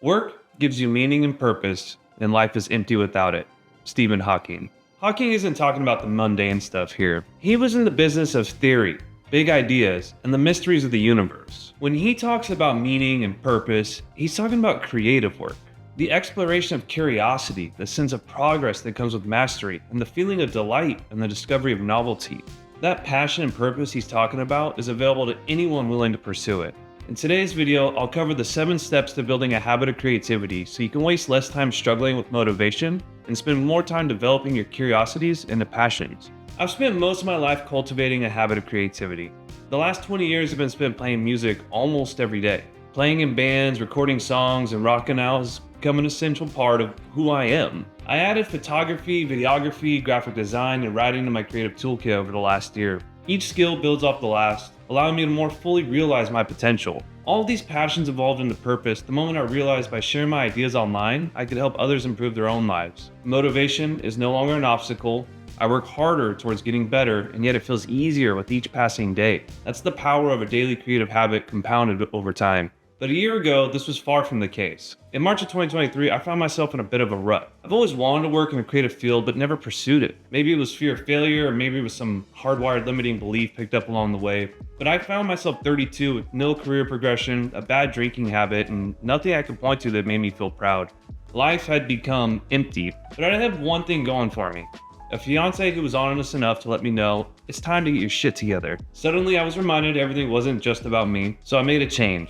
Work gives you meaning and purpose, and life is empty without it. Stephen Hawking. Hawking isn't talking about the mundane stuff here. He was in the business of theory, big ideas, and the mysteries of the universe. When he talks about meaning and purpose, he's talking about creative work. The exploration of curiosity, the sense of progress that comes with mastery, and the feeling of delight and the discovery of novelty. That passion and purpose he's talking about is available to anyone willing to pursue it. In today's video, I'll cover the 7 steps to building a habit of creativity so you can waste less time struggling with motivation and spend more time developing your curiosities into passions. I've spent most of my life cultivating a habit of creativity. The last 20 years have been spent playing music almost every day. Playing in bands, recording songs, and rocking out has become an essential part of who I am. I added photography, videography, graphic design, and writing to my creative toolkit over the last year. Each skill builds off the last, allowing me to more fully realize my potential. All of these passions evolved into purpose the moment I realized by sharing my ideas online, I could help others improve their own lives. Motivation is no longer an obstacle. I work harder towards getting better, and yet it feels easier with each passing day. That's the power of a daily creative habit compounded over time. But a year ago, this was far from the case. In March of 2023, I found myself in a bit of a rut. I've always wanted to work in a creative field, but never pursued it. Maybe it was fear of failure, or maybe it was some hardwired limiting belief picked up along the way. But I found myself 32 with no career progression, a bad drinking habit, and nothing I could point to that made me feel proud. Life had become empty, but I had one thing going for me. A fiance who was honest enough to let me know, it's time to get your shit together. Suddenly I was reminded everything wasn't just about me, so I made a change.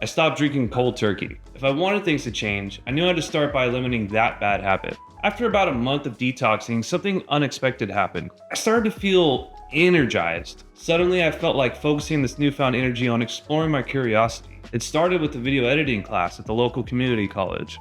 I stopped drinking cold turkey. If I wanted things to change, I knew I had to start by eliminating that bad habit. After about a month of detoxing, something unexpected happened. I started to feel energized. Suddenly I felt like focusing this newfound energy on exploring my curiosity. It started with the video editing class at the local community college.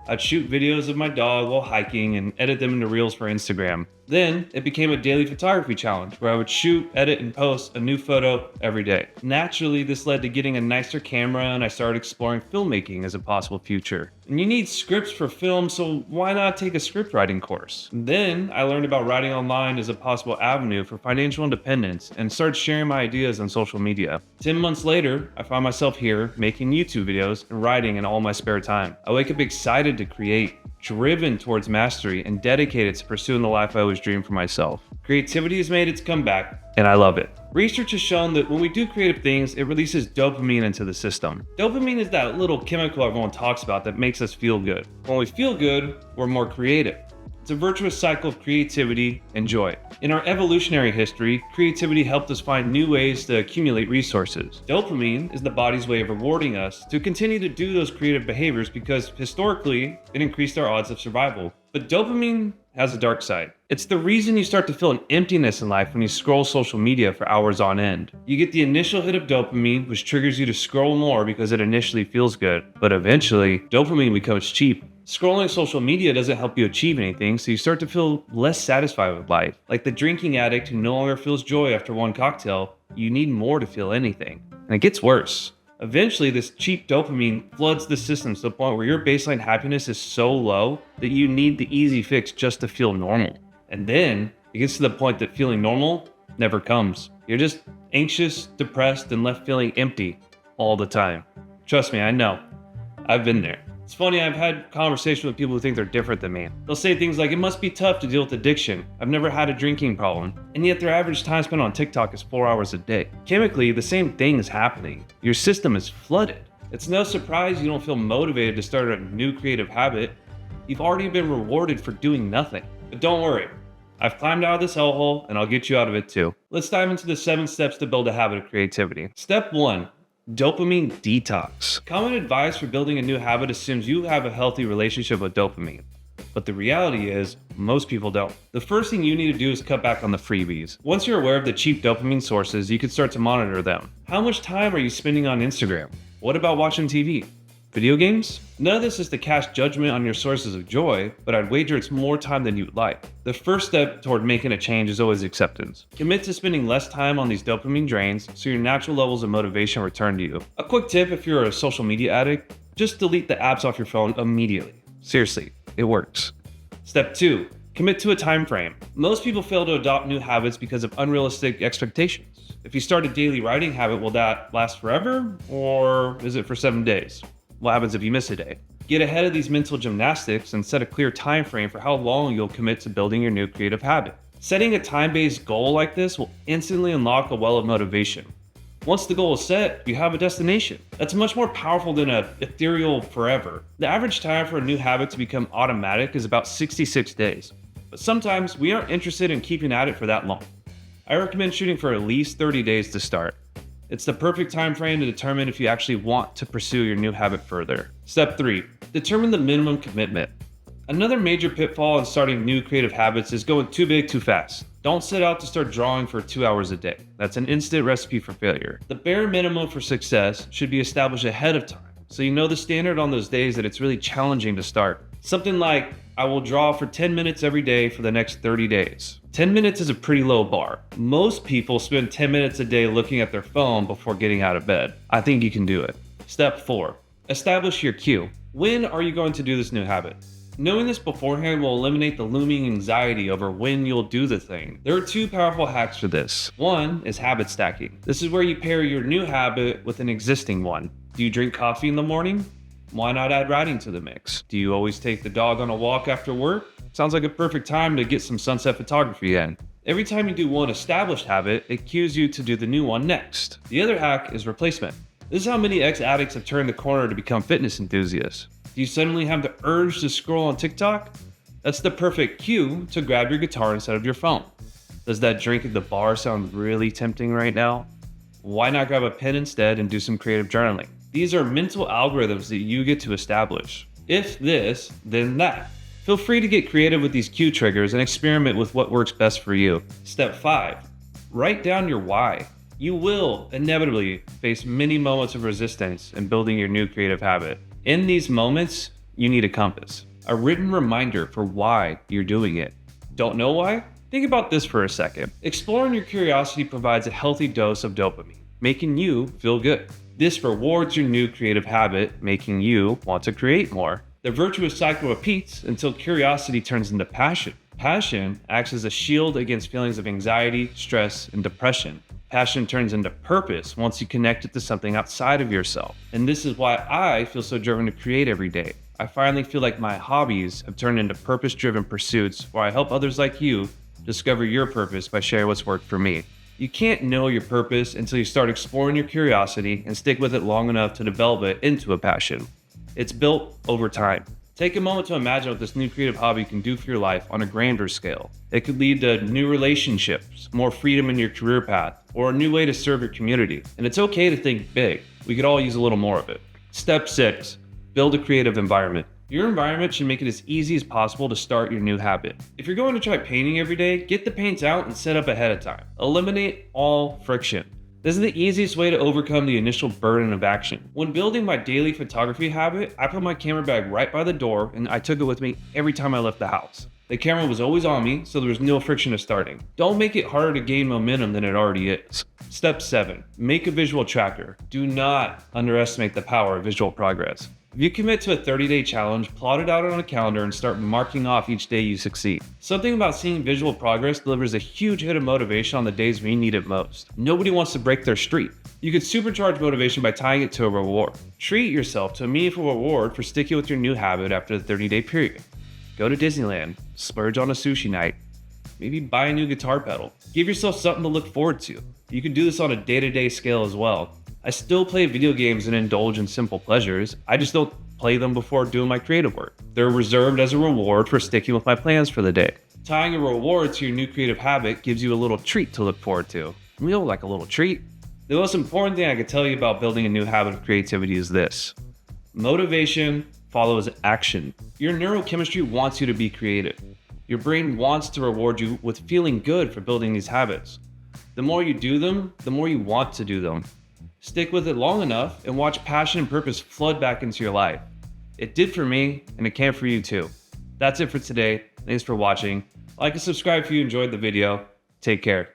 I'd shoot videos of my dog while hiking and edit them into reels for Instagram. Then it became a daily photography challenge where I would shoot, edit, and post a new photo every day. Naturally, this led to getting a nicer camera, and I started exploring filmmaking as a possible future. And you need scripts for film, so why not take a script writing course? Then I learned about writing online as a possible avenue for financial independence and started sharing my ideas on social media. 10 months later, I found myself here making YouTube videos and writing in all my spare time. I wake up excited to create, driven towards mastery, and dedicated to pursuing the life I always dreamed for myself. Creativity has made its comeback, and I love it. Research has shown that when we do creative things, it releases dopamine into the system. Dopamine is that little chemical everyone talks about that makes us feel good. When we feel good, we're more creative. It's a virtuous cycle of creativity and joy. In our evolutionary history, creativity helped us find new ways to accumulate resources. Dopamine is the body's way of rewarding us to continue to do those creative behaviors because historically, it increased our odds of survival. But dopamine has a dark side. It's the reason you start to feel an emptiness in life when you scroll social media for hours on end. You get the initial hit of dopamine, which triggers you to scroll more because it initially feels good. But eventually, dopamine becomes cheap. Scrolling social media doesn't help you achieve anything, so you start to feel less satisfied with life. Like the drinking addict who no longer feels joy after one cocktail, you need more to feel anything. And it gets worse. Eventually, this cheap dopamine floods the system to the point where your baseline happiness is so low that you need the easy fix just to feel normal. And then it gets to the point that feeling normal never comes. You're just anxious, depressed, and left feeling empty all the time. Trust me, I know. I've been there. It's funny, I've had conversations with people who think they're different than me. They'll say things like, it must be tough to deal with addiction. I've never had a drinking problem. And yet their average time spent on TikTok is 4 hours a day. Chemically, the same thing is happening. Your system is flooded. It's no surprise you don't feel motivated to start a new creative habit. You've already been rewarded for doing nothing. But don't worry, I've climbed out of this hellhole and I'll get you out of it too. Let's dive into the 7 steps to build a habit of creativity. Step 1. Dopamine detox. Common advice for building a new habit assumes you have a healthy relationship with dopamine. But the reality is, most people don't. The first thing you need to do is cut back on the freebies. Once you're aware of the cheap dopamine sources, you can start to monitor them. How much time are you spending on Instagram? What about watching TV? Video games? None of this is to cast judgment on your sources of joy, but I'd wager it's more time than you'd like. The first step toward making a change is always acceptance. Commit to spending less time on these dopamine drains so your natural levels of motivation return to you. A quick tip if you're a social media addict, just delete the apps off your phone immediately. Seriously, it works. Step 2. Commit to a time frame. Most people fail to adopt new habits because of unrealistic expectations. If you start a daily writing habit, will that last forever? Or is it for 7 days? What happens if you miss a day? Get ahead of these mental gymnastics and set a clear time frame for how long you'll commit to building your new creative habit. Setting a time-based goal like this will instantly unlock a well of motivation. Once the goal is set, you have a destination. That's much more powerful than an ethereal forever. The average time for a new habit to become automatic is about 66 days. But sometimes we aren't interested in keeping at it for that long. I recommend shooting for at least 30 days to start. It's the perfect time frame to determine if you actually want to pursue your new habit further. Step 3. Determine the minimum commitment. Another major pitfall in starting new creative habits is going too big too fast. Don't set out to start drawing for 2 hours a day. That's an instant recipe for failure. The bare minimum for success should be established ahead of time, so you know the standard on those days that it's really challenging to start. Something like, I will draw for 10 minutes every day for the next 30 days. 10 minutes is a pretty low bar. Most people spend 10 minutes a day looking at their phone before getting out of bed. I think you can do it. Step 4. Establish your cue. When are you going to do this new habit? Knowing this beforehand will eliminate the looming anxiety over when you'll do the thing. There are 2 powerful hacks for this. One is habit stacking. This is where you pair your new habit with an existing one. Do you drink coffee in the morning? Why not add writing to the mix? Do you always take the dog on a walk after work? Sounds like a perfect time to get some sunset photography in. Every time you do one established habit, it cues you to do the new one next. The other hack is replacement. This is how many ex-addicts have turned the corner to become fitness enthusiasts. Do you suddenly have the urge to scroll on TikTok? That's the perfect cue to grab your guitar instead of your phone. Does that drink at the bar sound really tempting right now? Why not grab a pen instead and do some creative journaling? These are mental algorithms that you get to establish. If this, then that. Feel free to get creative with these cue triggers and experiment with what works best for you. Step 5. Write down your why. You will inevitably face many moments of resistance in building your new creative habit. In these moments, you need a compass, a written reminder for why you're doing it. Don't know why? Think about this for a second. Exploring your curiosity provides a healthy dose of dopamine, making you feel good. This rewards your new creative habit, making you want to create more. The virtuous cycle repeats until curiosity turns into passion. Passion acts as a shield against feelings of anxiety, stress, and depression. Passion turns into purpose once you connect it to something outside of yourself. And this is why I feel so driven to create every day. I finally feel like my hobbies have turned into purpose-driven pursuits where I help others like you discover your purpose by sharing what's worked for me. You can't know your purpose until you start exploring your curiosity and stick with it long enough to develop it into a passion. It's built over time. Take a moment to imagine what this new creative hobby can do for your life on a grander scale. It could lead to new relationships, more freedom in your career path, or a new way to serve your community. And it's okay to think big. We could all use a little more of it. Step 6. Build a creative environment. Your environment should make it as easy as possible to start your new habit. If you're going to try painting every day, get the paints out and set up ahead of time. Eliminate all friction. This is the easiest way to overcome the initial burden of action. When building my daily photography habit, I put my camera bag right by the door and I took it with me every time I left the house. The camera was always on me, so there was no friction to starting. Don't make it harder to gain momentum than it already is. Step 7. Make a visual tracker. Do not underestimate the power of visual progress. If you commit to a 30-day challenge, plot it out on a calendar and start marking off each day you succeed. Something about seeing visual progress delivers a huge hit of motivation on the days we need it most. Nobody wants to break their streak. You could supercharge motivation by tying it to a reward. Treat yourself to a meaningful reward for sticking with your new habit after the 30-day period. Go to Disneyland, splurge on a sushi night, maybe buy a new guitar pedal. Give yourself something to look forward to. You can do this on a day-to-day scale as well. I still play video games and indulge in simple pleasures. I just don't play them before doing my creative work. They're reserved as a reward for sticking with my plans for the day. Tying a reward to your new creative habit gives you a little treat to look forward to. We all like a little treat. The most important thing I can tell you about building a new habit of creativity is this. Motivation follows action. Your neurochemistry wants you to be creative. Your brain wants to reward you with feeling good for building these habits. The more you do them, the more you want to do them. Stick with it long enough and watch passion and purpose flood back into your life. It did for me, and it can for you too. That's it for today. Thanks for watching. Like and subscribe if you enjoyed the video. Take care.